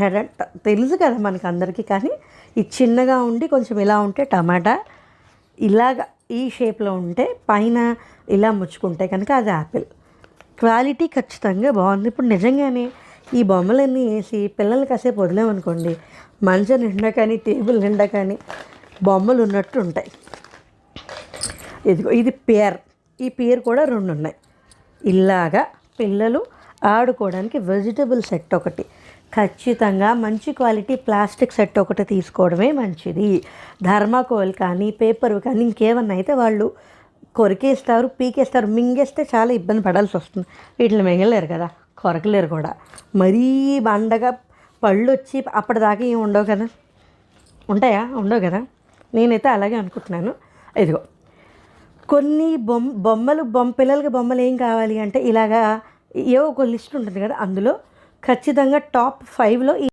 Head తెలుసు కదా మనకు అందరికీ, కానీ ఇది చిన్నగా ఉండి కొంచెం ఇలా ఉంటే టమాటా, ఇలాగ ఈ షేప్లో ఉంటే పైన ఇలా ముచ్చుకుంటే కనుక అది యాపిల్. క్వాలిటీ ఖచ్చితంగా బాగుంది. ఇప్పుడు నిజంగానే ఈ బొమ్మలన్నీ వేసి పిల్లలు కాసేపు వదిలేమనుకోండి, మంచం నిండా కానీ టేబుల్ నిండా కానీ బొమ్మలు ఉన్నట్టు ఉంటాయి. ఇదిగో ఇది పేర్, ఈ పేర్ కూడా 2 ఉన్నాయి. ఇలాగా పిల్లలు ఆడుకోవడానికి వెజిటబుల్ సెట్ ఒకటి, ఖచ్చితంగా మంచి క్వాలిటీ ప్లాస్టిక్ సెట్ ఒకటి తీసుకోవడమే మంచిది. థర్మాకోల్ కానీ పేపర్ కానీ ఇంకేమన్నా అయితే వాళ్ళు కొరికేస్తారు, పీకేస్తారు, మింగేస్తే చాలా ఇబ్బంది పడాల్సి వస్తుంది. వీటిని మింగలేరు కదా, కొరకలేరు కూడా. మరీ బండగా పళ్ళు వచ్చి అప్పటిదాకా ఏమి ఉండవు కదా, ఉంటాయా? ఉండవు కదా. నేనైతే అలాగే అనుకుంటున్నాను. ఇదిగో కొన్ని బొమ్మలు పిల్లలకి బొమ్మలు ఏం కావాలి అంటే ఇలాగా ఏవో ఒక లిస్ట్ ఉంటుంది కదా, అందులో ఖచ్చితంగా టాప్ 5లో